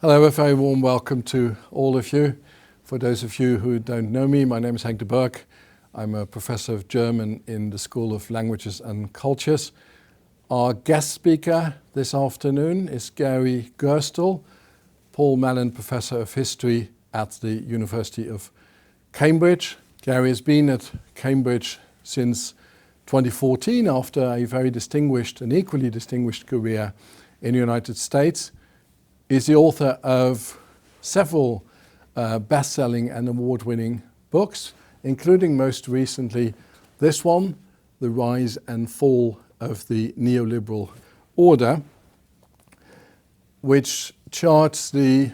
Hello, a very warm welcome to all of you. For those of you who don't know me, my name is Henk de Berg. I'm a professor of German in the School of Languages and Cultures. Our guest speaker this afternoon is Gary Gerstle, Paul Mellon Professor of History at the University of Cambridge. Gary has been at Cambridge since 2014 after a very distinguished and equally distinguished career in the United States. He's the author of several best-selling and award-winning books, including most recently this one, The Rise and Fall of the Neoliberal Order, which charts the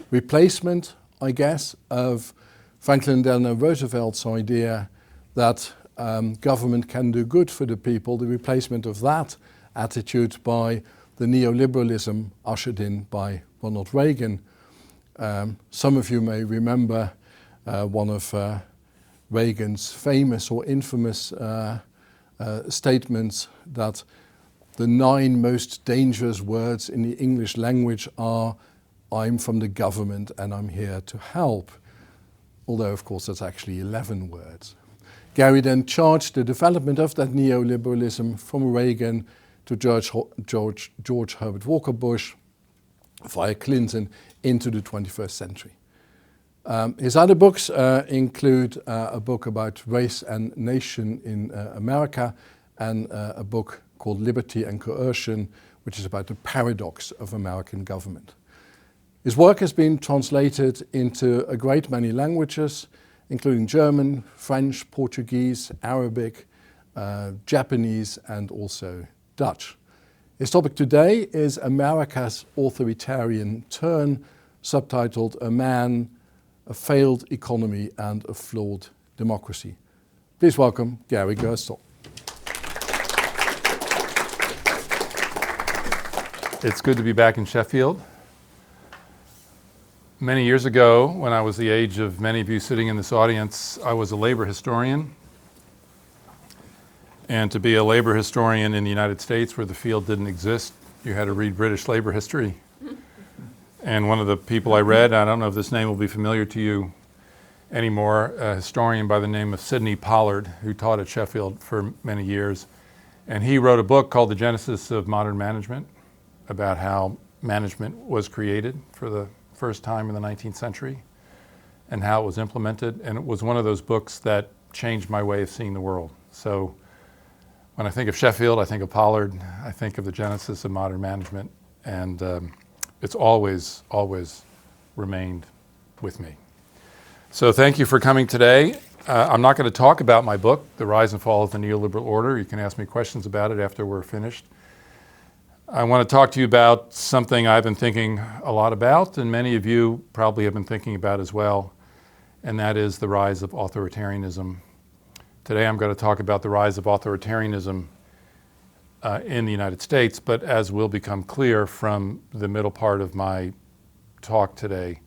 replacement, I guess, of Franklin Delano Roosevelt's idea that government can do good for the people, the replacement of that attitude by the neoliberalism ushered in by Ronald Reagan. Some of you may remember one of Reagan's famous or infamous statements that the 9 most dangerous words in the English language are, "I'm from the government and I'm here to help." Although, of course, that's actually 11 words. Gary then charged the development of that neoliberalism from Reagan to George Herbert Walker Bush via Clinton into the 21st century. His other books include a book about race and nation in America and a book called Liberty and Coercion, which is about the paradox of American government. His work has been translated into a great many languages, including German, French, Portuguese, Arabic, Japanese, and also Dutch. His topic today is America's authoritarian turn, subtitled A Man, a Failed Economy and a Flawed Democracy. Please welcome Gary Gerstle. It's good to be back in Sheffield. Many years ago, when I was the age of many of you sitting in this audience, I was a labor historian. And to be a labor historian in the United States where the field didn't exist, you had to read British labor history. And one of the people I read, I don't know if this name will be familiar to you anymore, a historian by the name of Sidney Pollard, who taught at Sheffield for many years. And he wrote a book called The Genesis of Modern Management, about how management was created for the first time in the 19th century and how it was implemented. And it was one of those books that changed my way of seeing the world. So when I think of Sheffield, I think of Pollard, I think of the genesis of modern management, and it's always remained with me. So thank you for coming today. I'm not going to talk about my book, The Rise and Fall of the Neoliberal Order. You can ask me questions about it after we're finished. I want to talk to you about something I've been thinking a lot about, and many of you probably have been thinking about as well, and that is the rise of authoritarianism. Today I'm going to talk about the rise of authoritarianism in the United States, but as will become clear from the middle part of my talk today,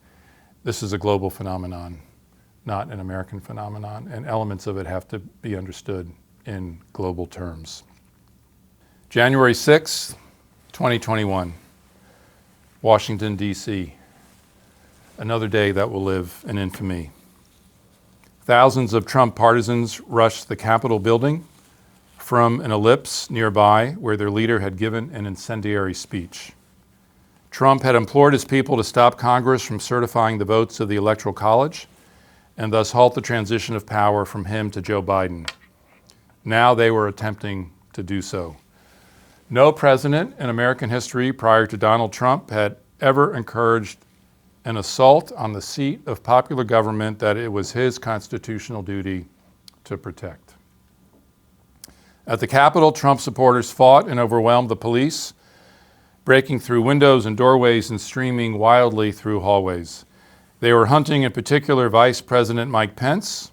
this is a global phenomenon, not an American phenomenon, and elements of it have to be understood in global terms. January 6th, 2021, Washington, D.C., another day that will live in infamy. Thousands of Trump partisans rushed the Capitol building from an ellipse nearby where their leader had given an incendiary speech. Trump had implored his people to stop Congress from certifying the votes of the Electoral College and thus halt the transition of power from him to Joe Biden. Now they were attempting to do so. No president in American history prior to Donald Trump had ever encouraged an assault on the seat of popular government that it was his constitutional duty to protect. At the Capitol, Trump supporters fought and overwhelmed the police, breaking through windows and doorways and streaming wildly through hallways. They were hunting in particular Vice President Mike Pence,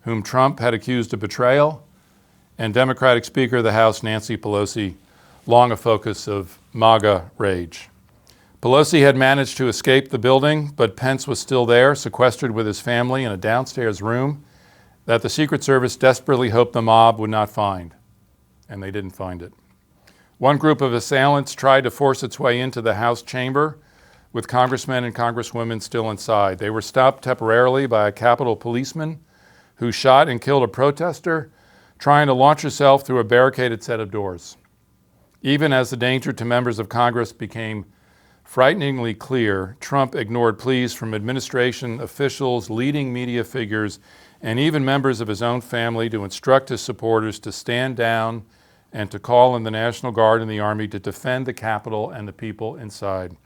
whom Trump had accused of betrayal, and Democratic Speaker of the House Nancy Pelosi, long a focus of MAGA rage. Pelosi had managed to escape the building, but Pence was still there, sequestered with his family in a downstairs room that the Secret Service desperately hoped the mob would not find, and they didn't find it. One group of assailants tried to force its way into the House chamber, with congressmen and congresswomen still inside. They were stopped temporarily by a Capitol policeman who shot and killed a protester trying to launch herself through a barricaded set of doors. Even as the danger to members of Congress became frighteningly clear, Trump ignored pleas from administration officials, leading media figures, and even members of his own family to instruct his supporters to stand down and to call in the National Guard and the Army to defend the Capitol and the people inside.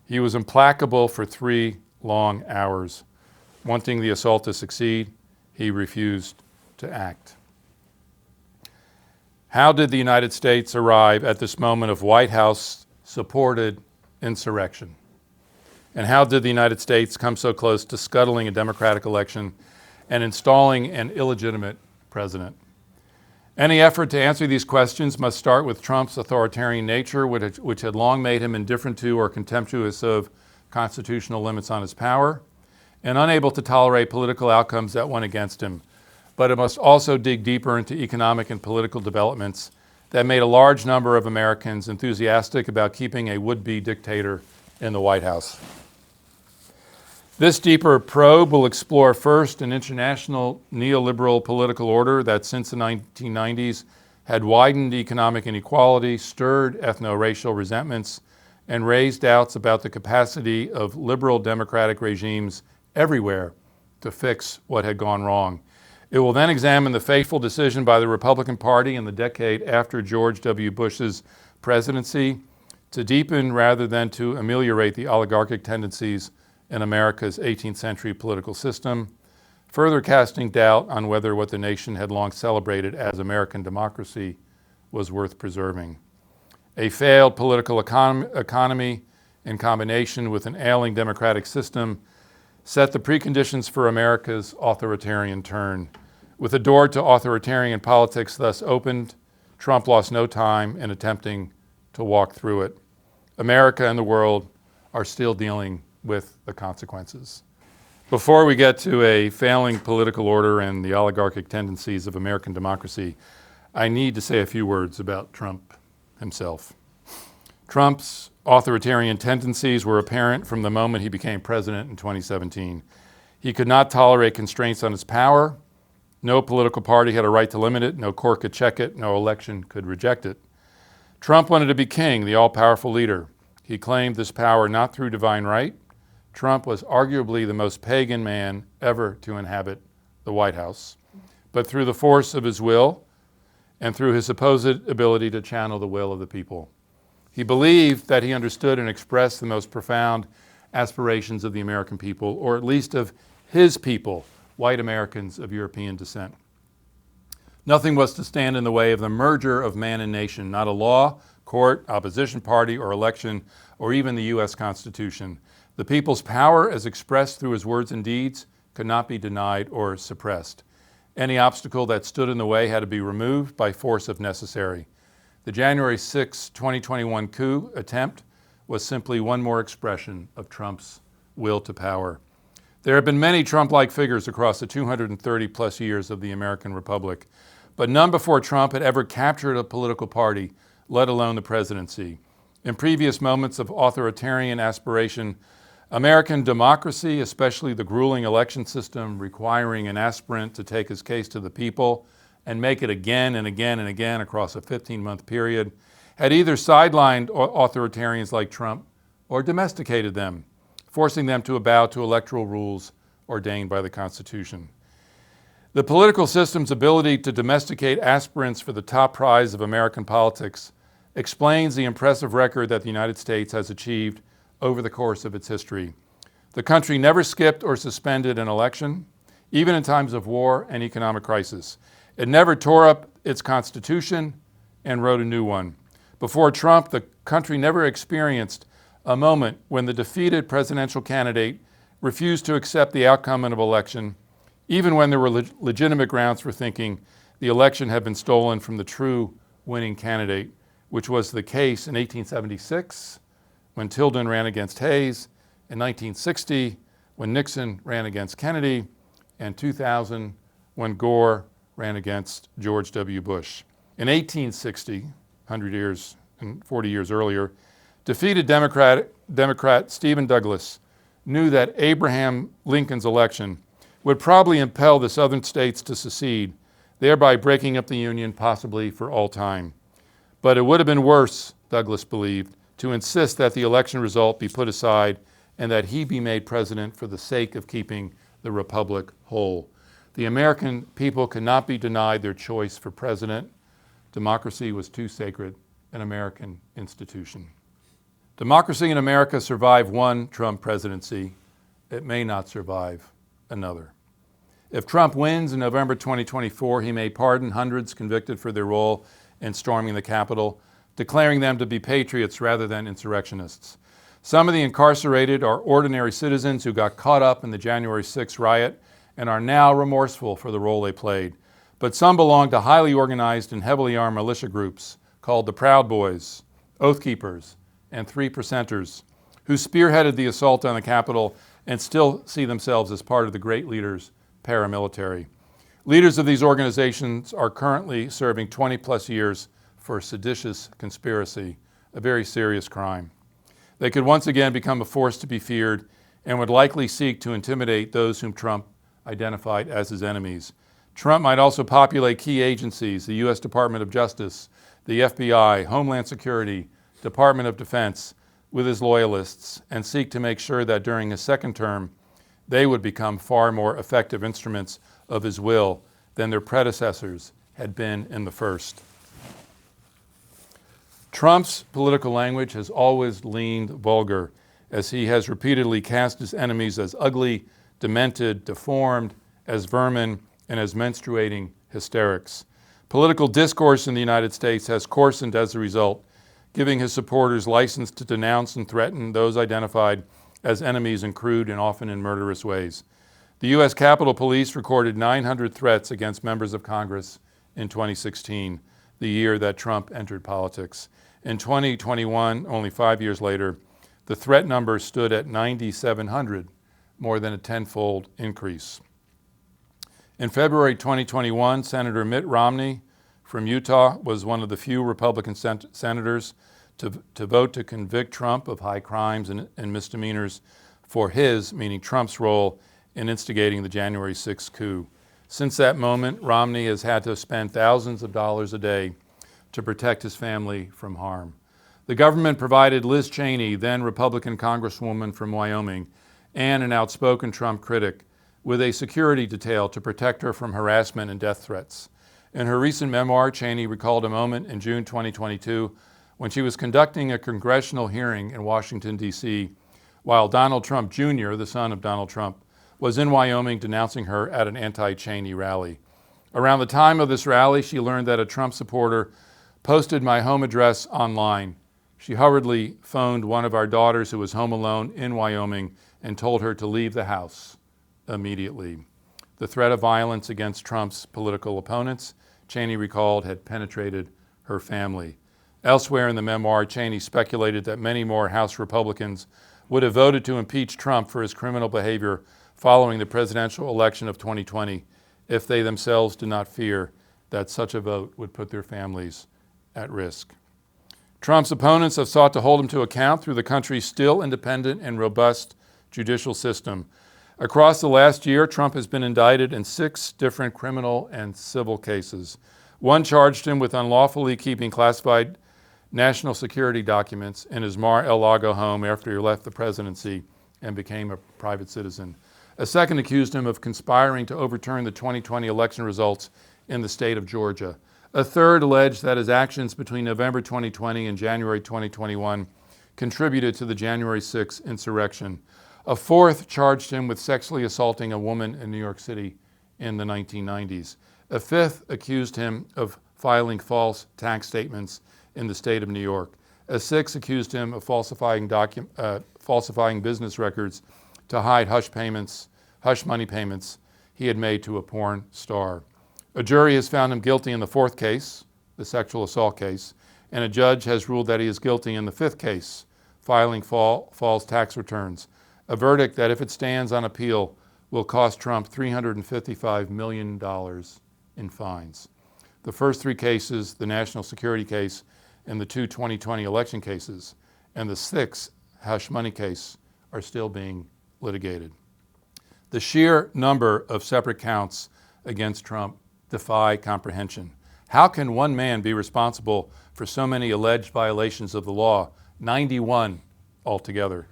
He was implacable for 3 long hours. Wanting the assault to succeed, he refused to act. How did the United States arrive at this moment of White House-supported insurrection? And how did the United States come so close to scuttling a democratic election and installing an illegitimate president? Any effort to answer these questions must start with Trump's authoritarian nature, which had long made him indifferent to or contemptuous of constitutional limits on his power, and unable to tolerate political outcomes that went against him. But it must also dig deeper into economic and political developments that made a large number of Americans enthusiastic about keeping a would-be dictator in the White House. This deeper probe will explore first an international neoliberal political order that since the 1990s had widened economic inequality, stirred ethno-racial resentments, and raised doubts about the capacity of liberal democratic regimes everywhere to fix what had gone wrong. It will then examine the fateful decision by the Republican Party in the decade after George W. Bush's presidency to deepen rather than to ameliorate the oligarchic tendencies in America's 18th century political system, further casting doubt on whether what the nation had long celebrated as American democracy was worth preserving. A failed political economy in combination with an ailing democratic system set the preconditions for America's authoritarian turn. With the door to authoritarian politics thus opened, Trump lost no time in attempting to walk through it. America and the world are still dealing with the consequences. Before we get to a failing political order and the oligarchic tendencies of American democracy, I need to say a few words about Trump himself. Trump's authoritarian tendencies were apparent from the moment he became president in 2017. He could not tolerate constraints on his power. No political party had a right to limit it. No court could check it. No election could reject it. Trump wanted to be king, the all-powerful leader. He claimed this power not through divine right. Trump was arguably the most pagan man ever to inhabit the White House, but through the force of his will and through his supposed ability to channel the will of the people. He believed that he understood and expressed the most profound aspirations of the American people, or at least of his people, white Americans of European descent. Nothing was to stand in the way of the merger of man and nation, not a law, court, opposition party, or election, or even the U.S. Constitution. The people's power, as expressed through his words and deeds, could not be denied or suppressed. Any obstacle that stood in the way had to be removed by force if necessary. The January 6, 2021 coup attempt was simply one more expression of Trump's will to power. There have been many Trump-like figures across the 230-plus years of the American Republic, but none before Trump had ever captured a political party, let alone the presidency. In previous moments of authoritarian aspiration, American democracy, especially the grueling election system requiring an aspirant to take his case to the people and make it again and again and again across a 15-month period, had either sidelined authoritarians like Trump or domesticated them, forcing them to bow to electoral rules ordained by the Constitution. The political system's ability to domesticate aspirants for the top prize of American politics explains the impressive record that the United States has achieved over the course of its history. The country never skipped or suspended an election, even in times of war and economic crisis. It never tore up its Constitution and wrote a new one. Before Trump, the country never experienced a moment when the defeated presidential candidate refused to accept the outcome of an election, even when there were legitimate grounds for thinking the election had been stolen from the true winning candidate, which was the case in 1876 when Tilden ran against Hayes, in 1960 when Nixon ran against Kennedy, and 2000 when Gore ran against George W. Bush. In 1860, 100 years and 40 years earlier, defeated Democrat Democrat Stephen Douglas knew that Abraham Lincoln's election would probably impel the southern states to secede, thereby breaking up the Union possibly for all time. But it would have been worse, Douglas believed, to insist that the election result be put aside and that he be made president for the sake of keeping the republic whole. The American people could not be denied their choice for president. Democracy was too sacred an American institution. Democracy in America survived one Trump presidency. It may not survive another. If Trump wins in November 2024, he may pardon hundreds convicted for their role in storming the Capitol, declaring them to be patriots rather than insurrectionists. Some of the incarcerated are ordinary citizens who got caught up in the January 6th riot and are now remorseful for the role they played. But some belong to highly organized and heavily armed militia groups called the Proud Boys, Oath Keepers, and 3%ers, who spearheaded the assault on the Capitol and still see themselves as part of the great leaders' paramilitary. Leaders of these organizations are currently serving 20-plus years for seditious conspiracy, a very serious crime. They could once again become a force to be feared and would likely seek to intimidate those whom Trump identified as his enemies. Trump might also populate key agencies, the U.S. Department of Justice, the FBI, Homeland Security, Department of Defense, with his loyalists, and seek to make sure that during his second term, they would become far more effective instruments of his will than their predecessors had been in the first. Trump's political language has always leaned vulgar, as he has repeatedly cast his enemies as ugly, demented, deformed, as vermin, and as menstruating hysterics. Political discourse in the United States has coarsened as a result, giving his supporters license to denounce and threaten those identified as enemies in crude and often in murderous ways. The U.S. Capitol Police recorded 900 threats against members of Congress in 2016, the year that Trump entered politics. In 2021, only 5 years later, the threat number stood at 9,700, more than a tenfold increase. In February 2021, Senator Mitt Romney from Utah was one of the few Republican senators to vote to convict Trump of high crimes and misdemeanors for his, meaning Trump's, role in instigating the January 6th coup. Since that moment, Romney has had to spend thousands of dollars a day to protect his family from harm. The government provided Liz Cheney, then Republican Congresswoman from Wyoming, and an outspoken Trump critic, with a security detail to protect her from harassment and death threats. In her recent memoir, Cheney recalled a moment in June 2022 when she was conducting a congressional hearing in Washington, D.C., while Donald Trump Jr., the son of Donald Trump, was in Wyoming denouncing her at an anti-Cheney rally. Around the time of this rally, she learned that a Trump supporter posted my home address online. She hurriedly phoned one of our daughters who was home alone in Wyoming and told her to leave the house immediately. The threat of violence against Trump's political opponents, Cheney recalled, had penetrated her family. Elsewhere in the memoir, Cheney speculated that many more House Republicans would have voted to impeach Trump for his criminal behavior following the presidential election of 2020 if they themselves did not fear that such a vote would put their families at risk. Trump's opponents have sought to hold him to account through the country's still independent and robust judicial system. Across the last year, Trump has been indicted in 6 different criminal and civil cases. One charged him with unlawfully keeping classified national security documents in his Mar-a-Lago home after he left the presidency and became a private citizen. A second accused him of conspiring to overturn the 2020 election results in the state of Georgia. A third alleged that his actions between November 2020 and January 2021 contributed to the January 6th insurrection. A fourth charged him with sexually assaulting a woman in New York City in the 1990s. A fifth accused him of filing false tax statements in the state of New York. A sixth accused him of falsifying business records to hide hush money payments he had made to a porn star. A jury has found him guilty in the fourth case, the sexual assault case, and a judge has ruled that he is guilty in the fifth case, filing false tax returns. A verdict that, if it stands on appeal, will cost Trump $355 million in fines. The first 3 cases, the national security case and the 2 2020 election cases, and the 6th hush money case are still being litigated. The sheer number of separate counts against Trump defy comprehension. How can one man be responsible for so many alleged violations of the law, 91 altogether?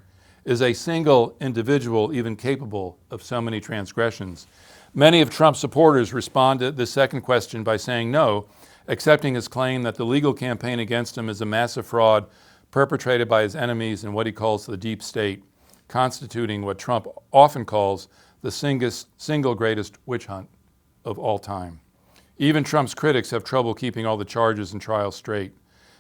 Is a single individual even capable of so many transgressions? Many of Trump's supporters respond to this second question by saying no, accepting his claim that the legal campaign against him is a massive fraud perpetrated by his enemies in what he calls the deep state, constituting what Trump often calls the single greatest witch hunt of all time. Even Trump's critics have trouble keeping all the charges and trials straight.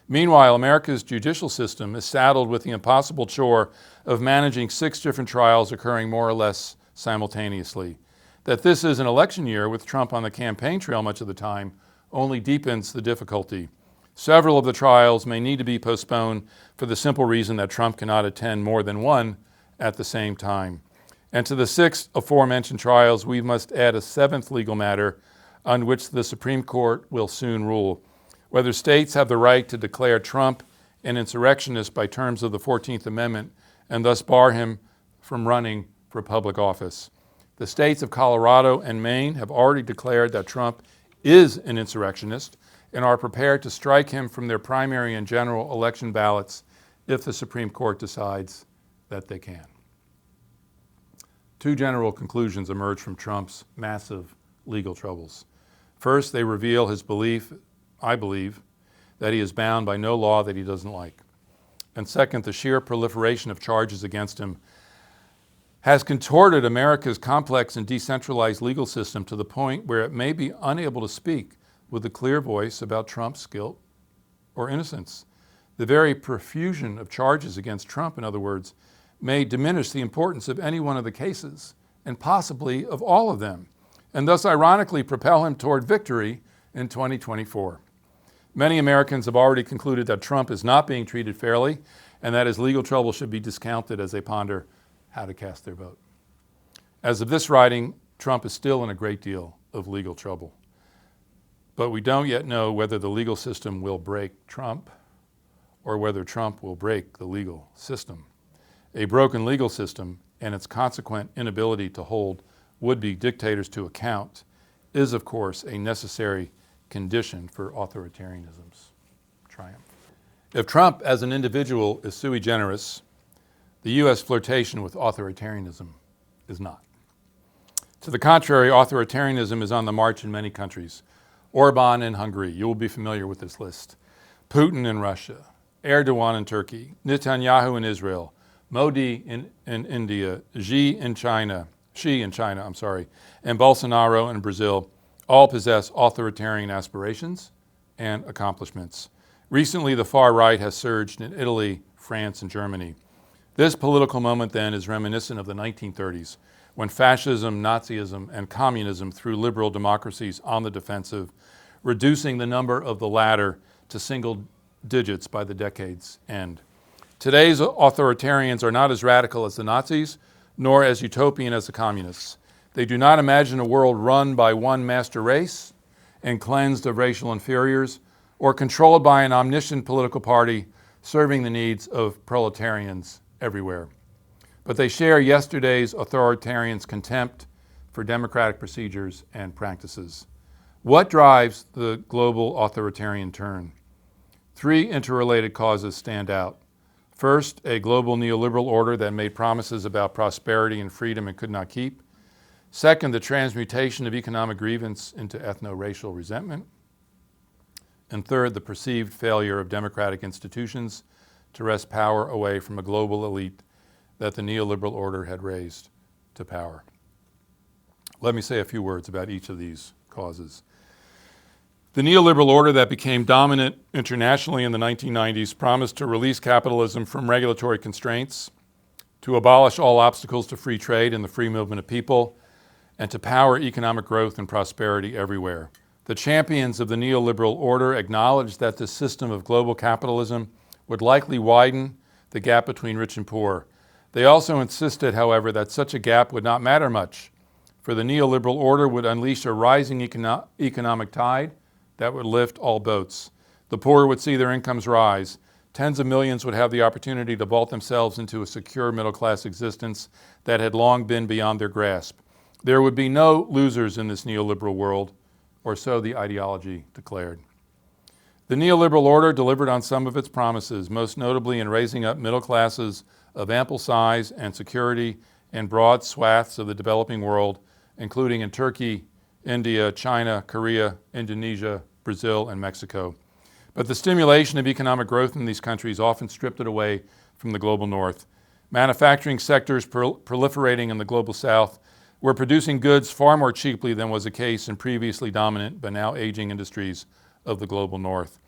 Meanwhile, America's judicial system is saddled with the impossible chore of managing 6 different trials occurring more or less simultaneously. That this is an election year with Trump on the campaign trail much of the time only deepens the difficulty. Several of the trials may need to be postponed for the simple reason that Trump cannot attend more than one at the same time. And to the 6 aforementioned trials, we must add a 7th legal matter on which the Supreme Court will soon rule, whether states have the right to declare Trump an insurrectionist by terms of the 14th Amendment and thus bar him from running for public office. The states of Colorado and Maine have already declared that Trump is an insurrectionist and are prepared to strike him from their primary and general election ballots if the Supreme Court decides that they can. 2 general conclusions emerge from Trump's massive legal troubles. First, they reveal his belief, I believe, that he is bound by no law that he doesn't like. And second, the sheer proliferation of charges against him has contorted America's complex and decentralized legal system to the point where it may be unable to speak with a clear voice about Trump's guilt or innocence. The very profusion of charges against Trump, in other words, may diminish the importance of any one of the cases, and possibly of all of them, and thus ironically propel him toward victory in 2024. Many Americans have already concluded that Trump is not being treated fairly and that his legal trouble should be discounted as they ponder how to cast their vote. As of this writing, Trump is still in a great deal of legal trouble. But we don't yet know whether the legal system will break Trump or whether Trump will break the legal system. A broken legal system and its consequent inability to hold would-be dictators to account is, of course, a necessary condition for authoritarianism's triumph. If Trump as an individual is sui generis, the U.S. flirtation with authoritarianism is not. To the contrary, authoritarianism is on the march in many countries. Orban in Hungary, you will be familiar with this list. Putin in Russia, Erdogan in Turkey, Netanyahu in Israel, Modi in India, Xi in China, and Bolsonaro in Brazil all possess authoritarian aspirations and accomplishments. Recently, the far right has surged in Italy, France, and Germany. This political moment, then, is reminiscent of the 1930s, when fascism, Nazism, and communism threw liberal democracies on the defensive, reducing the number of the latter to single digits by the decade's end. Today's authoritarians are not as radical as the Nazis, nor as utopian as the communists. They do not imagine a world run by one master race and cleansed of racial inferiors, or controlled by an omniscient political party serving the needs of proletarians everywhere. But they share yesterday's authoritarians' contempt for democratic procedures and practices. What drives the global authoritarian turn? 3 interrelated causes stand out. First, a global neoliberal order that made promises about prosperity and freedom and could not keep. Second, the transmutation of economic grievance into ethno-racial resentment. And third, the perceived failure of democratic institutions to wrest power away from a global elite that the neoliberal order had raised to power. Let me say a few words about each of these causes. The neoliberal order that became dominant internationally in the 1990s promised to release capitalism from regulatory constraints, to abolish all obstacles to free trade and the free movement of people, and to power economic growth and prosperity everywhere. The champions of the neoliberal order acknowledged that the system of global capitalism would likely widen the gap between rich and poor. They also insisted, however, that such a gap would not matter much, for the neoliberal order would unleash a rising economic tide that would lift all boats. The poor would see their incomes rise, Tens of millions would have the opportunity to vault themselves into a secure middle-class existence that had long been beyond their grasp. There would be no losers in this neoliberal world, or so the ideology declared. The neoliberal order delivered on some of its promises, most notably in raising up middle classes of ample size and security in broad swaths of the developing world, including in Turkey, India, China, Korea, Indonesia, Brazil, and Mexico. But the stimulation of economic growth in these countries often stripped it away from the global north. Manufacturing sectors proliferating in the global south were producing goods far more cheaply than was the case in previously dominant but now aging industries of the global north.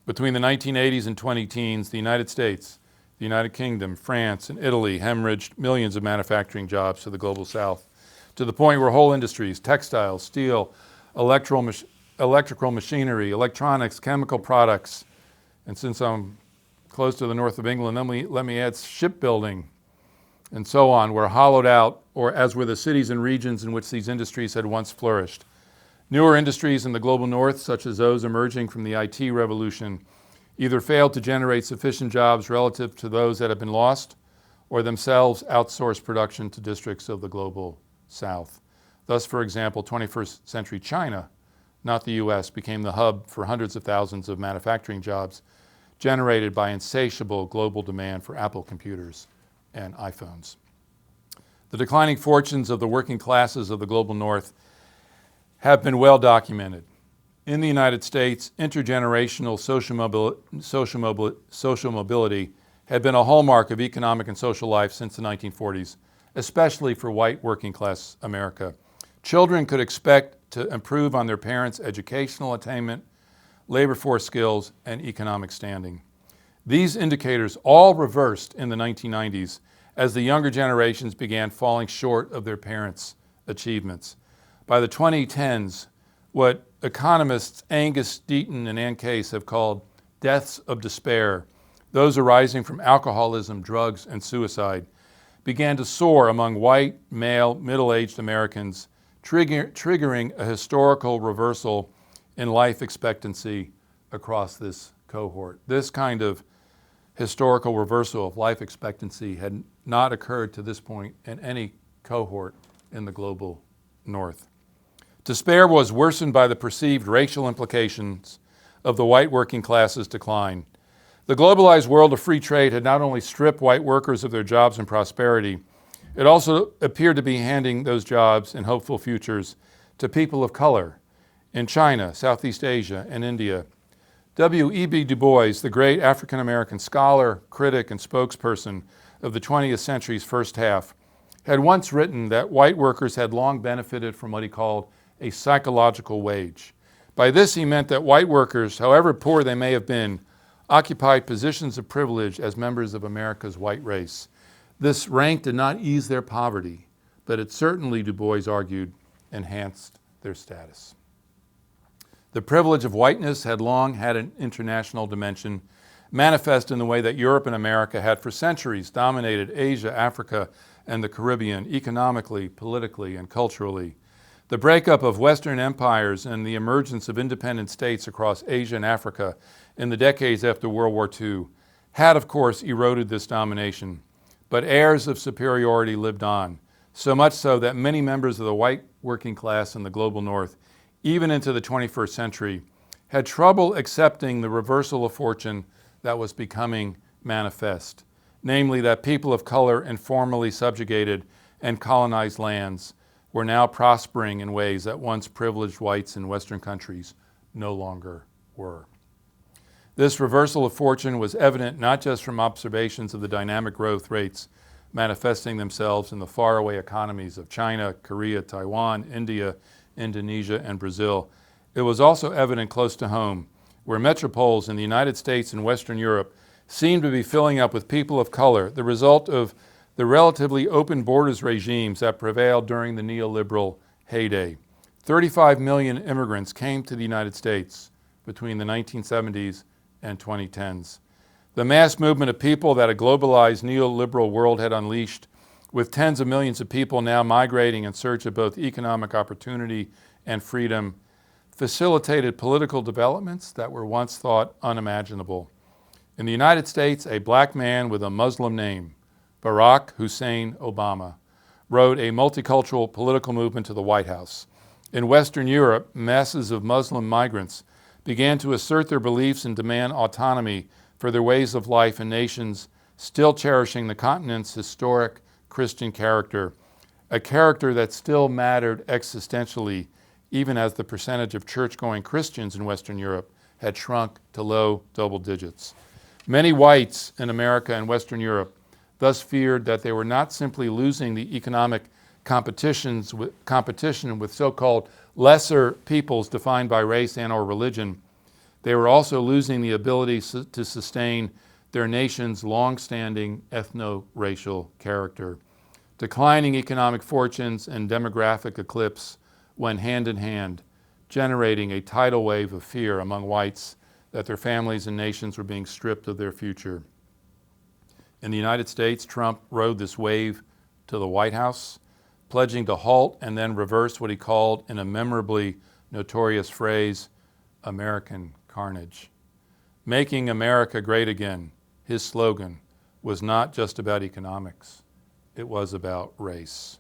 Between the 1980s and 2010s, the United States, the United Kingdom, France, and Italy hemorrhaged millions of manufacturing jobs to the global south, to the point where whole industries, textiles, steel, electrical machinery, electronics, chemical products, and since I'm close to the north of England, let me add shipbuilding and so on, were hollowed out, or as were the cities and regions in which these industries had once flourished. Newer industries in the global north, such as those emerging from the IT revolution, either failed to generate sufficient jobs relative to those that had been lost, or themselves outsourced production to districts of the global south. Thus, for example, 21st century China, not the US, became the hub for hundreds of thousands of manufacturing jobs generated by insatiable global demand for Apple computers and iPhones. The declining fortunes of the working classes of the global north have been well documented. In the United States, intergenerational social mobility had been a hallmark of economic and social life since the 1940s, especially for white working class America. Children could expect to improve on their parents' educational attainment, labor force skills, and economic standing. These indicators all reversed in the 1990s as the younger generations began falling short of their parents' achievements. By the 2010s, what economists Angus Deaton and Ann Case have called deaths of despair, those arising from alcoholism, drugs, and suicide, began to soar among white, male, middle-aged Americans, triggering a historical reversal in life expectancy across this cohort. This kind of historical reversal of life expectancy had not occurred to this point in any cohort in the global north. Despair was worsened by the perceived racial implications of the white working class's decline. The globalized world of free trade had not only stripped white workers of their jobs and prosperity, it also appeared to be handing those jobs and hopeful futures to people of color in China, Southeast Asia, and India. W.E.B. Du Bois, the great African-American scholar, critic, and spokesperson of the 20th century's first half, had once written that white workers had long benefited from what he called a psychological wage. By this he meant that white workers, however poor they may have been, occupied positions of privilege as members of America's white race. This rank did not ease their poverty, but it certainly, Du Bois argued, enhanced their status. The privilege of whiteness had long had an international dimension, manifest in the way that Europe and America had for centuries dominated Asia, Africa, and the Caribbean economically, politically, and culturally. The breakup of Western empires and the emergence of independent states across Asia and Africa in the decades after World War II had, of course, eroded this domination. But airs of superiority lived on, so much so that many members of the white working class in the global north, even into the 21st century, had trouble accepting the reversal of fortune that was becoming manifest, namely that people of color in formerly subjugated and colonized lands were now prospering in ways that once privileged whites in Western countries no longer were. This reversal of fortune was evident not just from observations of the dynamic growth rates manifesting themselves in the faraway economies of China, Korea, Taiwan, India, Indonesia, and Brazil. It was also evident close to home, where metropoles in the United States and Western Europe seemed to be filling up with people of color, the result of the relatively open borders regimes that prevailed during the neoliberal heyday. 35 million immigrants came to the United States between the 1970s and 2010s. The mass movement of people that a globalized neoliberal world had unleashed, with tens of millions of people now migrating in search of both economic opportunity and freedom, facilitated political developments that were once thought unimaginable. In the United States, a black man with a Muslim name, Barack Hussein Obama, rode a multicultural political movement to the White House. In Western Europe, masses of Muslim migrants began to assert their beliefs and demand autonomy for their ways of life in nations still cherishing the continent's historic Christian character, a character that still mattered existentially, even as the percentage of church-going Christians in Western Europe had shrunk to low double digits. Many whites in America and Western Europe thus feared that they were not simply losing the economic competition with so-called lesser peoples defined by race and or religion, they were also losing the ability to sustain their nation's long-standing ethno-racial character. Declining economic fortunes and demographic eclipse went hand in hand, generating a tidal wave of fear among whites that their families and nations were being stripped of their future. In the United States, Trump rode this wave to the White House, pledging to halt and then reverse what he called, in a memorably notorious phrase, American carnage. Making America great again, his slogan, was not just about economics. It was about race.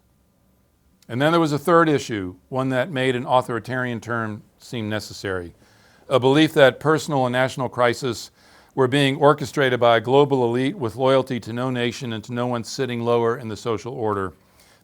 And then there was a third issue, one that made an authoritarian term seem necessary, a belief that personal and national crises were being orchestrated by a global elite with loyalty to no nation and to no one sitting lower in the social order.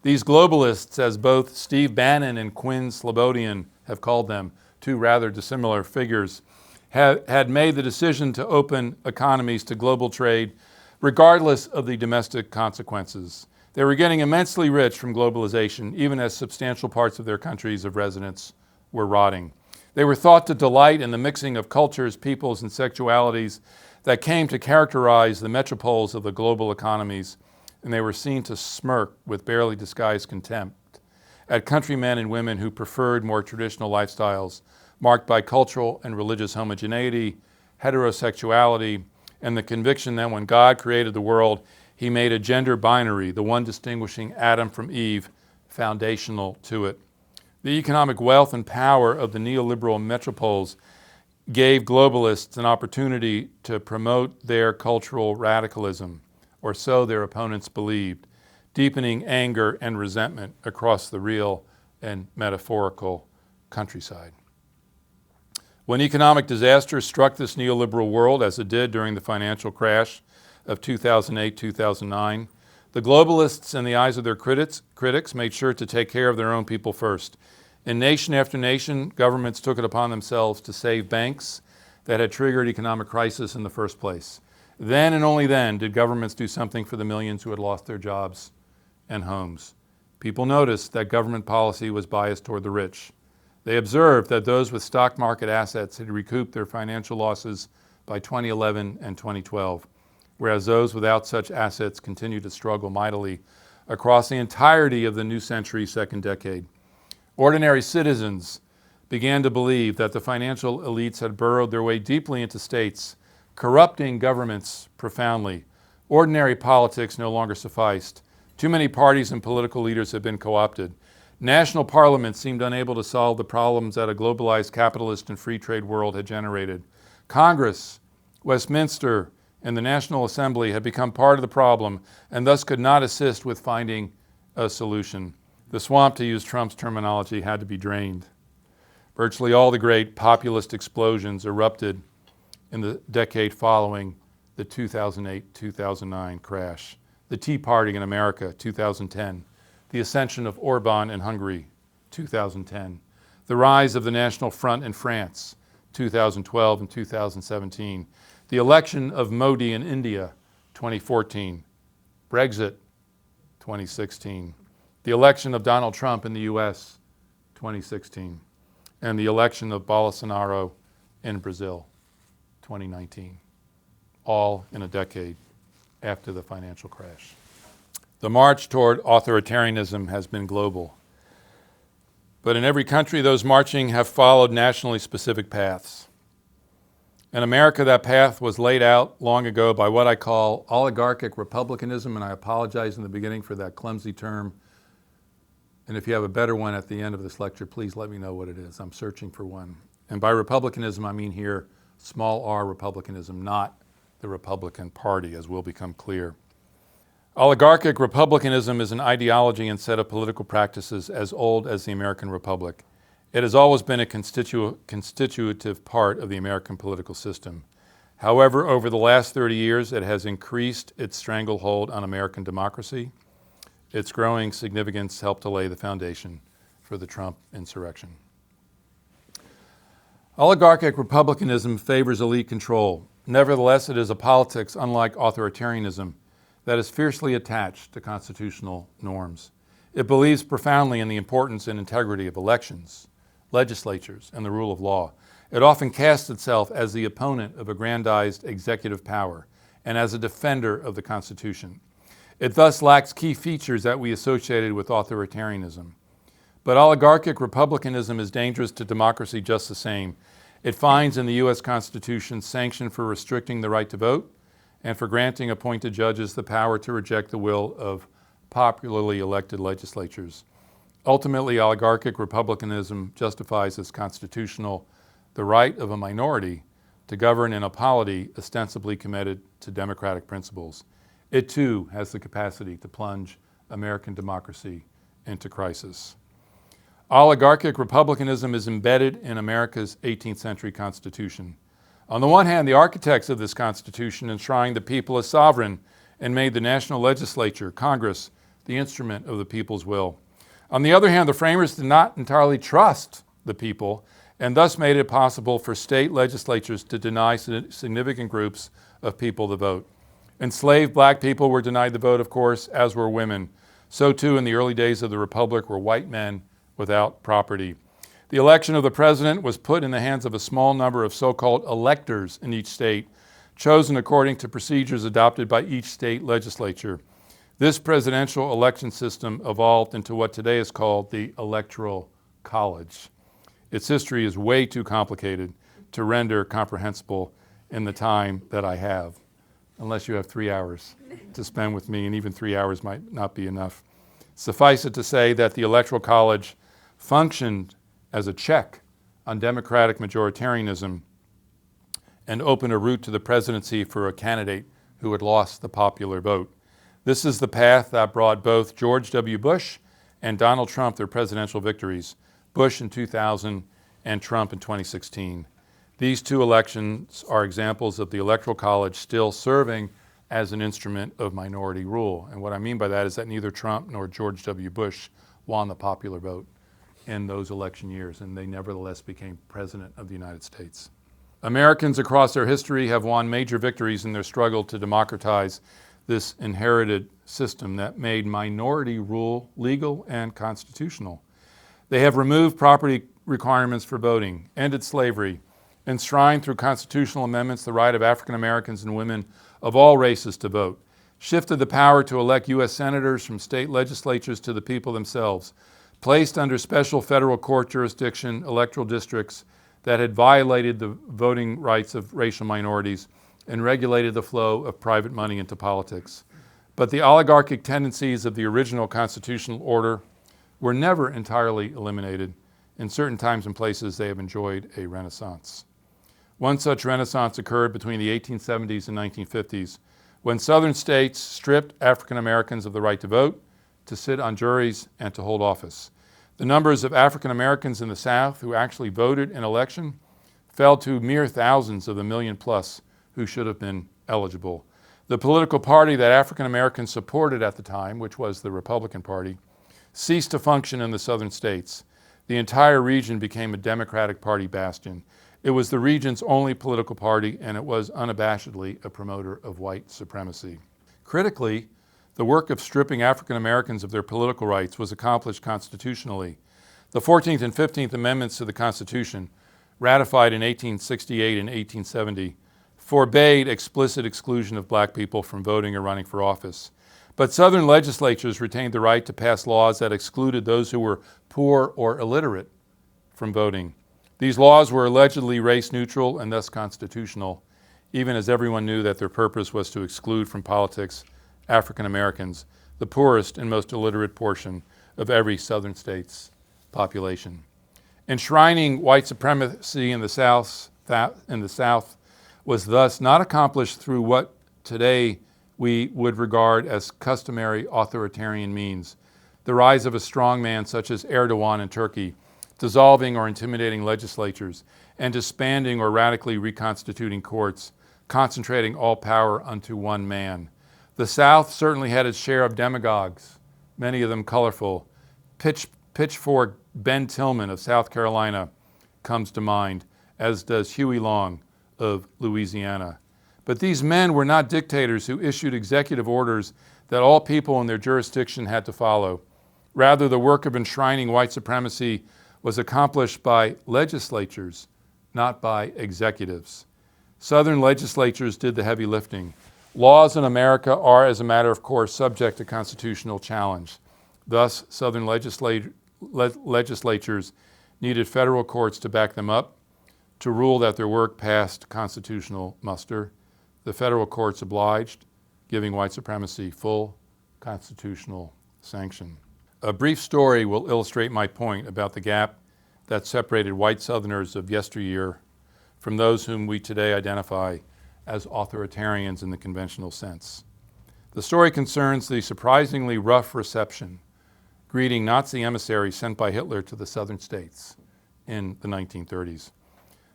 These globalists, as both Steve Bannon and Quinn Slobodian have called them, two rather dissimilar figures, had made the decision to open economies to global trade regardless of the domestic consequences. They were getting immensely rich from globalization, even as substantial parts of their countries of residence were rotting. They were thought to delight in the mixing of cultures, peoples, and sexualities that came to characterize the metropoles of the global economies, and they were seen to smirk with barely disguised contempt at countrymen and women who preferred more traditional lifestyles marked by cultural and religious homogeneity, heterosexuality, and the conviction that when God created the world, he made a gender binary, the one distinguishing Adam from Eve, foundational to it. The economic wealth and power of the neoliberal metropoles gave globalists an opportunity to promote their cultural radicalism, or so their opponents believed, deepening anger and resentment across the real and metaphorical countryside. When economic disaster struck this neoliberal world, as it did during the financial crash of 2008-2009, the globalists, in the eyes of their critics, made sure to take care of their own people first. In nation after nation, governments took it upon themselves to save banks that had triggered economic crisis in the first place. Then and only then did governments do something for the millions who had lost their jobs and homes. People noticed that government policy was biased toward the rich. They observed that those with stock market assets had recouped their financial losses by 2011 and 2012, whereas those without such assets continued to struggle mightily across the entirety of the new century's second decade. Ordinary citizens began to believe that the financial elites had burrowed their way deeply into states, corrupting governments profoundly. Ordinary politics no longer sufficed. Too many parties and political leaders had been co-opted. National parliaments seemed unable to solve the problems that a globalized capitalist and free trade world had generated. Congress, Westminster, and the National Assembly had become part of the problem and thus could not assist with finding a solution. The swamp, to use Trump's terminology, had to be drained. Virtually all the great populist explosions erupted in the decade following the 2008-2009 crash. The Tea Party in America, 2010. The ascension of Orban in Hungary, 2010. The rise of the National Front in France, 2012 and 2017. The election of Modi in India, 2014. Brexit, 2016. The election of Donald Trump in the US, 2016. And the election of Bolsonaro in Brazil, 2019. All in a decade after the financial crash. The march toward authoritarianism has been global. But in every country, those marching have followed nationally specific paths. In America, that path was laid out long ago by what I call oligarchic republicanism, and I apologize in the beginning for that clumsy term. And if you have a better one at the end of this lecture, please let me know what it is. I'm searching for one. And by republicanism, I mean here small r republicanism, not the Republican Party, as will become clear. Oligarchic republicanism is an ideology and set of political practices as old as the American Republic. It has always been a constitutive part of the American political system. However, over the last 30 years, it has increased its stranglehold on American democracy. Its growing significance helped to lay the foundation for the Trump insurrection. Oligarchic republicanism favors elite control. Nevertheless, it is a politics, unlike authoritarianism, that is fiercely attached to constitutional norms. It believes profoundly in the importance and integrity of elections, legislatures, and the rule of law. It often casts itself as the opponent of aggrandized executive power and as a defender of the Constitution. It thus lacks key features that we associated with authoritarianism. But oligarchic republicanism is dangerous to democracy just the same. It finds in the U.S. Constitution sanction for restricting the right to vote and for granting appointed judges the power to reject the will of popularly elected legislatures. Ultimately, oligarchic republicanism justifies as constitutional the right of a minority to govern in a polity ostensibly committed to democratic principles. It too has the capacity to plunge American democracy into crisis. Oligarchic republicanism is embedded in America's 18th century Constitution. On the one hand, the architects of this Constitution enshrined the people as sovereign and made the national legislature, Congress, the instrument of the people's will. On the other hand, the framers did not entirely trust the people and thus made it possible for state legislatures to deny significant groups of people the vote. Enslaved black people were denied the vote, of course, as were women. So too, in the early days of the Republic, were white men without property. The election of the president was put in the hands of a small number of so-called electors in each state, chosen according to procedures adopted by each state legislature. This presidential election system evolved into what today is called the Electoral College. Its history is way too complicated to render comprehensible in the time that I have, unless you have 3 hours to spend with me, and even 3 hours might not be enough. Suffice it to say that the Electoral College functioned as a check on democratic majoritarianism and opened a route to the presidency for a candidate who had lost the popular vote. This is the path that brought both George W. Bush and Donald Trump their presidential victories, Bush in 2000 and Trump in 2016. These two elections are examples of the Electoral College still serving as an instrument of minority rule. And what I mean by that is that neither Trump nor George W. Bush won the popular vote in those election years, and they nevertheless became president of the United States. Americans across their history have won major victories in their struggle to democratize this inherited system that made minority rule legal and constitutional. They have removed property requirements for voting, ended slavery, enshrined through constitutional amendments the right of African Americans and women of all races to vote, shifted the power to elect U.S. senators from state legislatures to the people themselves, placed under special federal court jurisdiction electoral districts that had violated the voting rights of racial minorities and regulated the flow of private money into politics. But the oligarchic tendencies of the original constitutional order were never entirely eliminated. In certain times and places, they have enjoyed a renaissance. One such renaissance occurred between the 1870s and 1950s, when southern states stripped African Americans of the right to vote, to sit on juries, and to hold office. The numbers of African Americans in the South who actually voted in election fell to mere thousands of the million plus who should have been eligible. The political party that African Americans supported at the time, which was the Republican Party, ceased to function in the southern states. The entire region became a Democratic Party bastion. It was the region's only political party, and it was unabashedly a promoter of white supremacy. Critically, the work of stripping African Americans of their political rights was accomplished constitutionally. The 14th and 15th Amendments to the Constitution, ratified in 1868 and 1870, forbade explicit exclusion of black people from voting or running for office. But Southern legislatures retained the right to pass laws that excluded those who were poor or illiterate from voting. These laws were allegedly race neutral and thus constitutional, even as everyone knew that their purpose was to exclude from politics African Americans, the poorest and most illiterate portion of every southern state's population. Enshrining white supremacy in the South was thus not accomplished through what today we would regard as customary authoritarian means, the rise of a strongman such as Erdogan in Turkey, dissolving or intimidating legislatures, and disbanding or radically reconstituting courts, concentrating all power unto one man. The South certainly had its share of demagogues, many of them colorful. Pitchfork Ben Tillman of South Carolina comes to mind, as does Huey Long of Louisiana. But these men were not dictators who issued executive orders that all people in their jurisdiction had to follow. Rather, the work of enshrining white supremacy was accomplished by legislatures, not by executives. Southern legislatures did the heavy lifting. Laws in America are, as a matter of course, subject to constitutional challenge. Thus, Southern legislatures needed federal courts to back them up, to rule that their work passed constitutional muster. The federal courts obliged, giving white supremacy full constitutional sanction. A brief story will illustrate my point about the gap that separated white Southerners of yesteryear from those whom we today identify as authoritarians in the conventional sense. The story concerns the surprisingly rough reception greeting Nazi emissaries sent by Hitler to the southern states in the 1930s.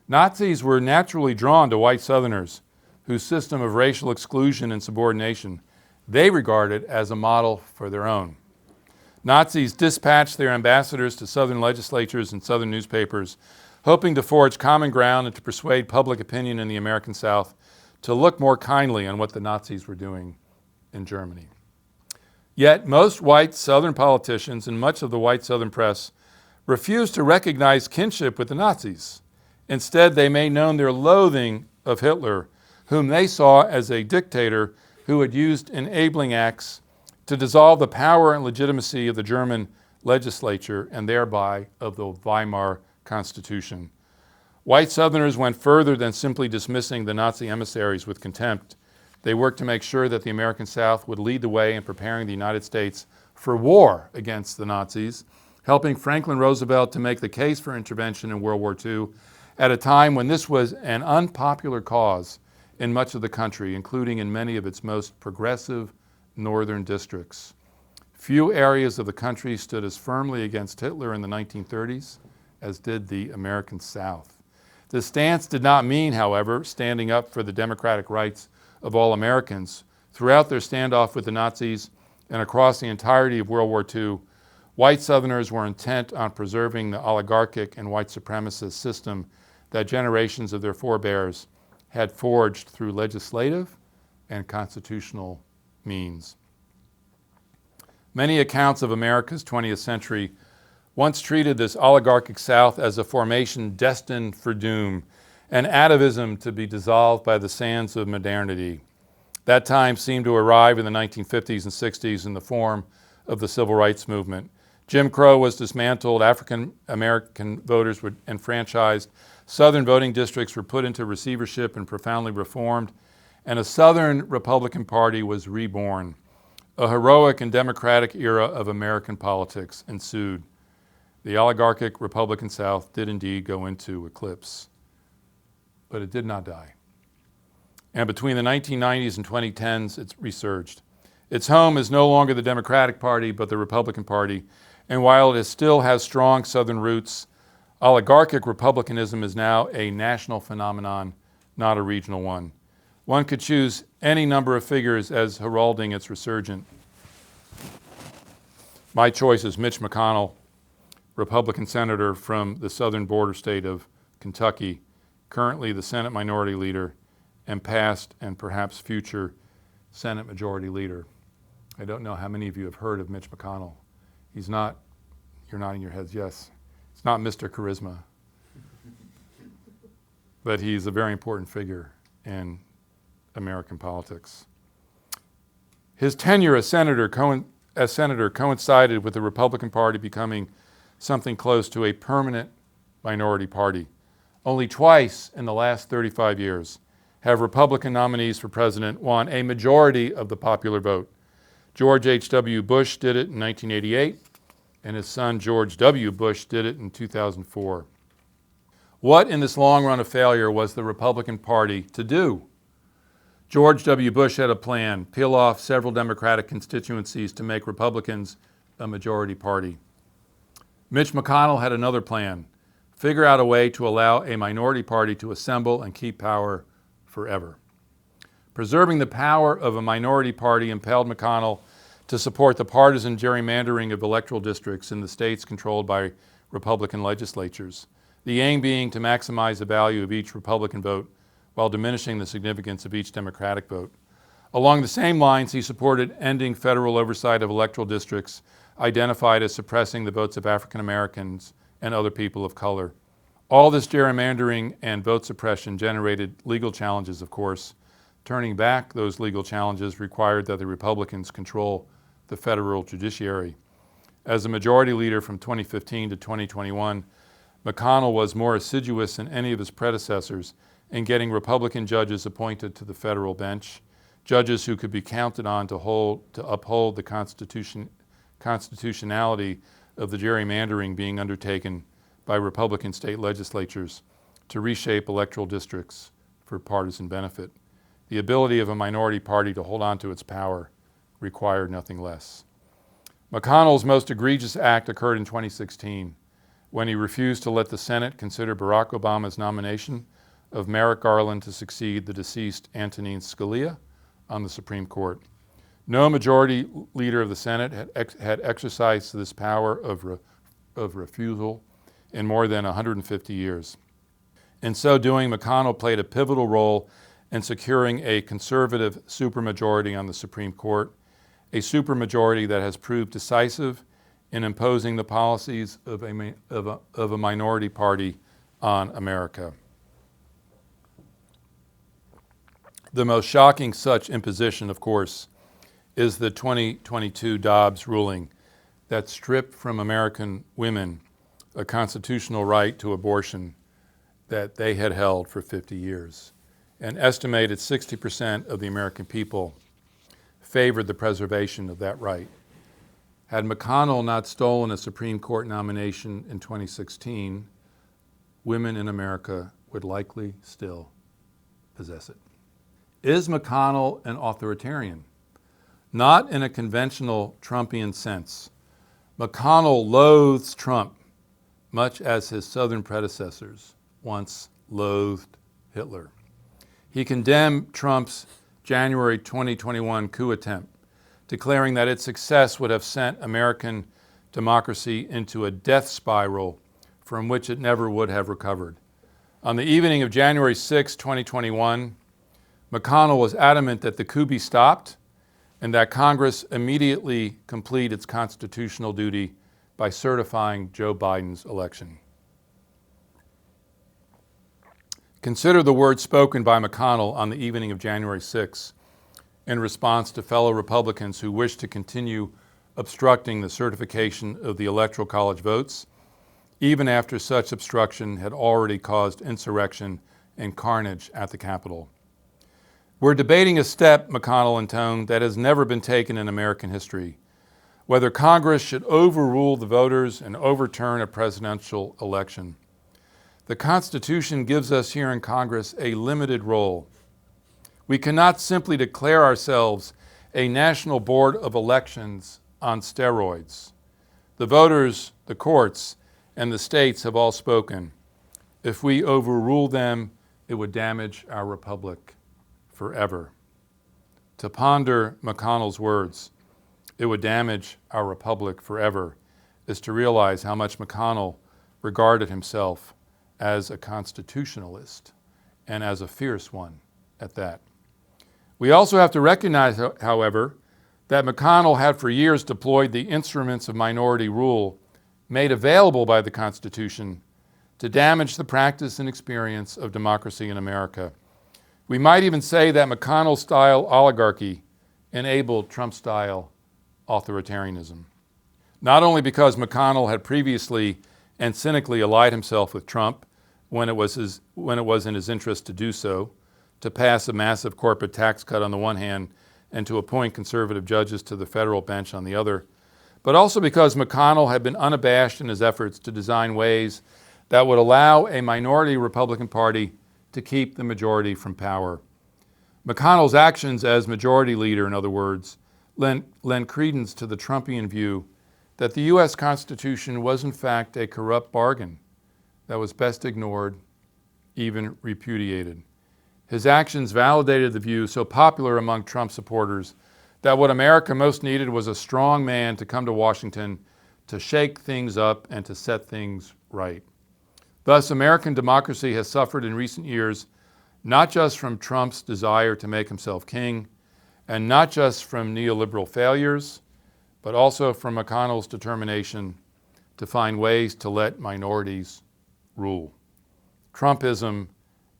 Nazis were naturally drawn to white Southerners whose system of racial exclusion and subordination they regarded as a model for their own. Nazis dispatched their ambassadors to Southern legislatures and Southern newspapers, hoping to forge common ground and to persuade public opinion in the American South to look more kindly on what the Nazis were doing in Germany. Yet most white Southern politicians and much of the white Southern press refused to recognize kinship with the Nazis. Instead, they made known their loathing of Hitler, whom they saw as a dictator who had used enabling acts to dissolve the power and legitimacy of the German legislature and thereby of the Weimar Constitution. White Southerners went further than simply dismissing the Nazi emissaries with contempt. They worked to make sure that the American South would lead the way in preparing the United States for war against the Nazis, helping Franklin Roosevelt to make the case for intervention in World War II at a time when this was an unpopular cause in much of the country, including in many of its most progressive northern districts. Few areas of the country stood as firmly against Hitler in the 1930s as did the American South. This stance did not mean, however, standing up for the democratic rights of all Americans. Throughout their standoff with the Nazis and across the entirety of World War II, white Southerners were intent on preserving the oligarchic and white supremacist system that generations of their forebears had forged through legislative and constitutional means. Many accounts of America's 20th century once treated this oligarchic South as a formation destined for doom, an atavism to be dissolved by the sands of modernity. That time seemed to arrive in the 1950s and 60s in the form of the Civil Rights Movement. Jim Crow was dismantled, African American voters were enfranchised, Southern voting districts were put into receivership and profoundly reformed, and a Southern Republican Party was reborn. A heroic and democratic era of American politics ensued. The oligarchic Republican South did indeed go into eclipse, but it did not die. And between the 1990s and 2010s, it's resurged. Its home is no longer the Democratic Party, but the Republican Party. And while it still has strong Southern roots, oligarchic republicanism is now a national phenomenon, not a regional one. One could choose any number of figures as heralding its resurgence. My choice is Mitch McConnell, Republican senator from the southern border state of Kentucky, currently the Senate Minority Leader and past and perhaps future Senate Majority Leader. I don't know how many of you have heard of Mitch McConnell. He's not, you're nodding your heads, yes. It's not Mr. Charisma, but he's a very important figure in American politics. His tenure as senator coincided with the Republican Party becoming something close to a permanent minority party. Only twice in the last 35 years have Republican nominees for president won a majority of the popular vote. George H.W. Bush did it in 1988, and his son George W. Bush did it in 2004. What in this long run of failure was the Republican Party to do? George W. Bush had a plan: peel off several Democratic constituencies to make Republicans a majority party. Mitch McConnell had another plan: figure out a way to allow a minority party to assemble and keep power forever. Preserving the power of a minority party impelled McConnell to support the partisan gerrymandering of electoral districts in the states controlled by Republican legislatures, the aim being to maximize the value of each Republican vote while diminishing the significance of each Democratic vote. Along the same lines, he supported ending federal oversight of electoral districts identified as suppressing the votes of African Americans and other people of color. All this gerrymandering and vote suppression generated legal challenges, of course. Turning back those legal challenges required that the Republicans control the federal judiciary. As a majority leader from 2015 to 2021, McConnell was more assiduous than any of his predecessors in getting Republican judges appointed to the federal bench, judges who could be counted on to uphold the constitutionality of the gerrymandering being undertaken by Republican state legislatures to reshape electoral districts for partisan benefit. The ability of a minority party to hold on to its power required nothing less. McConnell's most egregious act occurred in 2016 when he refused to let the Senate consider Barack Obama's nomination of Merrick Garland to succeed the deceased Antonin Scalia on the Supreme Court. No majority leader of the Senate had exercised this power of refusal in more than 150 years. In so doing, McConnell played a pivotal role in securing a conservative supermajority on the Supreme Court, a supermajority that has proved decisive in imposing the policies of a minority party on America. The most shocking such imposition, of course, is the 2022 Dobbs ruling that stripped from American women a constitutional right to abortion that they had held for 50 years. An estimated 60% of the American people favored the preservation of that right. Had McConnell not stolen a Supreme Court nomination in 2016, women in America would likely still possess it. Is McConnell an authoritarian? Not in a conventional Trumpian sense. McConnell loathes Trump, much as his Southern predecessors once loathed Hitler. He condemned Trump's January 2021 coup attempt, declaring that its success would have sent American democracy into a death spiral from which it never would have recovered. On the evening of January 6, 2021, McConnell was adamant that the coup be stopped and that Congress immediately complete its constitutional duty by certifying Joe Biden's election. Consider the words spoken by McConnell on the evening of January 6 in response to fellow Republicans who wished to continue obstructing the certification of the Electoral College votes, even after such obstruction had already caused insurrection and carnage at the Capitol. We're debating a step, McConnell intoned, that has never been taken in American history: whether Congress should overrule the voters and overturn a presidential election. The Constitution gives us here in Congress a limited role. We cannot simply declare ourselves a national board of elections on steroids. The voters, the courts, and the states have all spoken. If we overrule them, it would damage our republic forever. To ponder McConnell's words, "it would damage our republic forever," is to realize how much McConnell regarded himself as a constitutionalist, and as a fierce one at that. We also have to recognize, however, that McConnell had for years deployed the instruments of minority rule made available by the Constitution to damage the practice and experience of democracy in America. We might even say that McConnell-style oligarchy enabled Trump-style authoritarianism. Not only because McConnell had previously and cynically allied himself with Trump when it was in his interest to do so, to pass a massive corporate tax cut on the one hand and to appoint conservative judges to the federal bench on the other, but also because McConnell had been unabashed in his efforts to design ways that would allow a minority Republican Party to keep the majority from power. McConnell's actions as majority leader, in other words, lend credence to the Trumpian view that the U.S. Constitution was in fact a corrupt bargain that was best ignored, even repudiated. His actions validated the view so popular among Trump supporters that what America most needed was a strong man to come to Washington to shake things up and to set things right. Thus, American democracy has suffered in recent years not just from Trump's desire to make himself king, and not just from neoliberal failures, but also from McConnell's determination to find ways to let minorities rule. Trumpism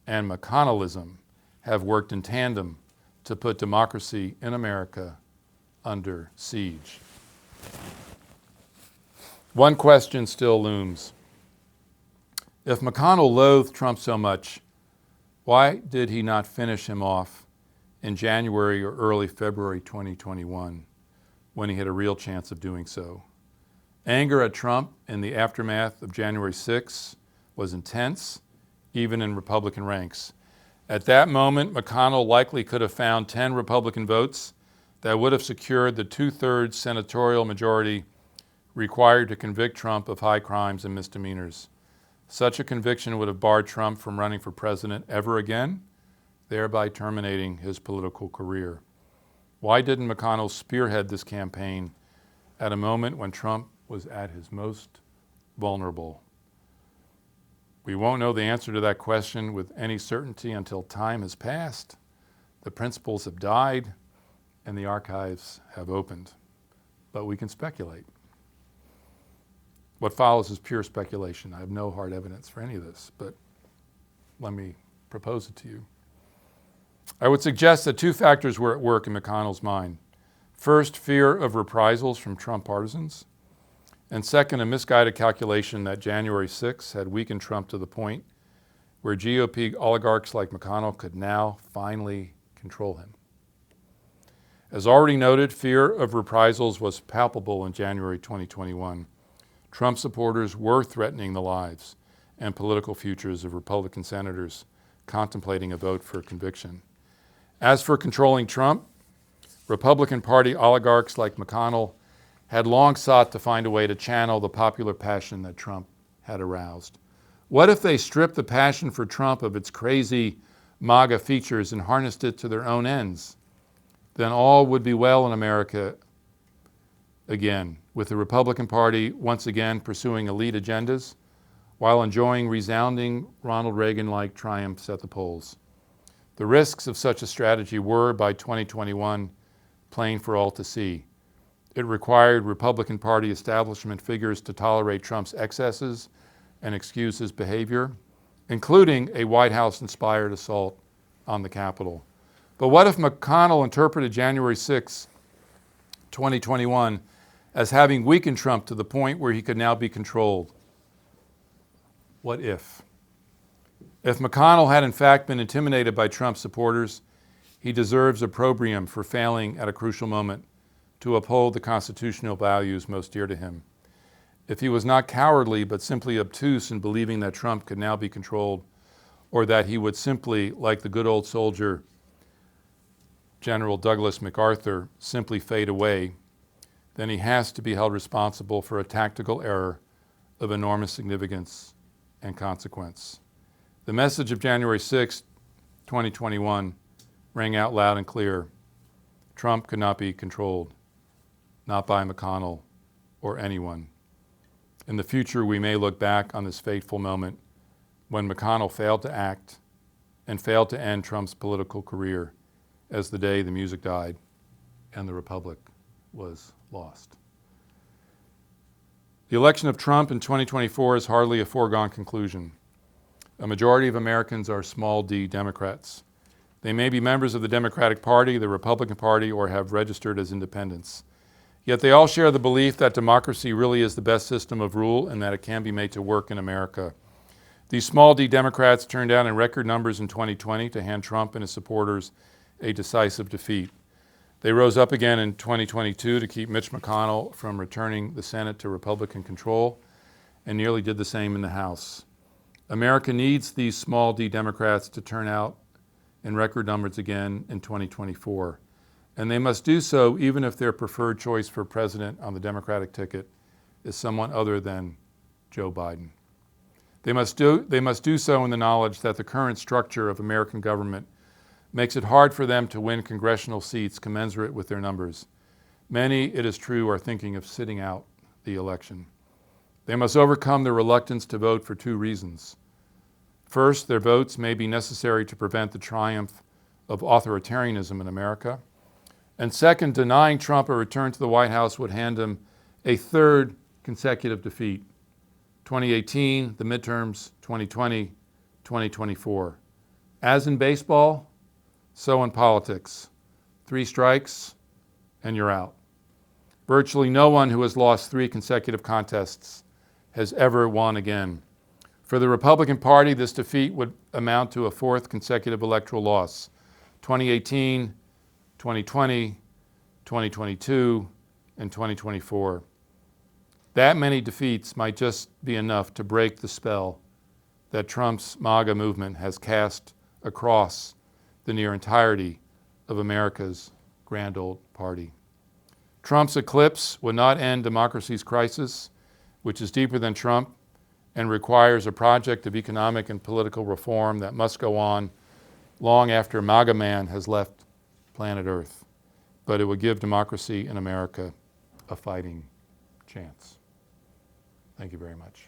and McConnellism have worked in tandem to put democracy in America under siege. One question still looms. If McConnell loathed Trump so much, why did he not finish him off in January or early February 2021 when he had a real chance of doing so? Anger at Trump in the aftermath of January 6 was intense, even in Republican ranks. At that moment, McConnell likely could have found 10 Republican votes that would have secured the 2/3 senatorial majority required to convict Trump of high crimes and misdemeanors. Such a conviction would have barred Trump from running for president ever again, thereby terminating his political career. Why didn't McConnell spearhead this campaign at a moment when Trump was at his most vulnerable? We won't know the answer to that question with any certainty until time has passed, the principles have died, and the archives have opened. But we can speculate. What follows is pure speculation. I have no hard evidence for any of this, but let me propose it to you. I would suggest that two factors were at work in McConnell's mind. First, fear of reprisals from Trump partisans, and second, a misguided calculation that January 6 had weakened Trump to the point where GOP oligarchs like McConnell could now finally control him. As already noted, fear of reprisals was palpable in January 2021. Trump supporters were threatening the lives and political futures of Republican senators contemplating a vote for conviction. As for controlling Trump, Republican Party oligarchs like McConnell had long sought to find a way to channel the popular passion that Trump had aroused. What if they stripped the passion for Trump of its crazy MAGA features and harnessed it to their own ends? Then all would be well in America again, with the Republican Party once again pursuing elite agendas while enjoying resounding Ronald Reagan-like triumphs at the polls. The risks of such a strategy were, by 2021, plain for all to see. It required Republican Party establishment figures to tolerate Trump's excesses and excuse his behavior, including a White House-inspired assault on the Capitol. But what if McConnell interpreted January 6, 2021, as having weakened Trump to the point where he could now be controlled? What if? If McConnell had in fact been intimidated by Trump supporters, he deserves opprobrium for failing at a crucial moment to uphold the constitutional values most dear to him. If he was not cowardly but simply obtuse in believing that Trump could now be controlled, or that he would simply, like the good old soldier General Douglas MacArthur, simply fade away, then he has to be held responsible for a tactical error of enormous significance and consequence. The message of January 6, 2021 rang out loud and clear. Trump could not be controlled, not by McConnell or anyone. In the future, we may look back on this fateful moment when McConnell failed to act and failed to end Trump's political career as the day the music died and the republic was lost. The election of Trump in 2024 is hardly a foregone conclusion. A majority of Americans are small d Democrats. They may be members of the Democratic Party, the Republican Party, or have registered as independents. Yet they all share the belief that democracy really is the best system of rule and that it can be made to work in America. These small d Democrats turned out in record numbers in 2020 to hand Trump and his supporters a decisive defeat. They rose up again in 2022 to keep Mitch McConnell from returning the Senate to Republican control and nearly did the same in the House. America needs these small d Democrats to turn out in record numbers again in 2024. And they must do so even if their preferred choice for president on the Democratic ticket is someone other than Joe Biden. They must do so in the knowledge that the current structure of American government makes it hard for them to win congressional seats commensurate with their numbers. Many, it is true, are thinking of sitting out the election. They must overcome their reluctance to vote for two reasons. First, their votes may be necessary to prevent the triumph of authoritarianism in America. And second, denying Trump a return to the White House would hand him a third consecutive defeat. 2018, the midterms, 2020, 2024. As in baseball, so in politics. 3 strikes, and you're out. Virtually no one who has lost 3 consecutive contests has ever won again. For the Republican Party, this defeat would amount to a 4th consecutive electoral loss. 2018, 2020, 2022, and 2024. That many defeats might just be enough to break the spell that Trump's MAGA movement has cast across the near entirety of America's grand old party. Trump's eclipse would not end democracy's crisis, which is deeper than Trump and requires a project of economic and political reform that must go on long after MAGA man has left planet Earth. But it would give democracy in America a fighting chance. Thank you very much.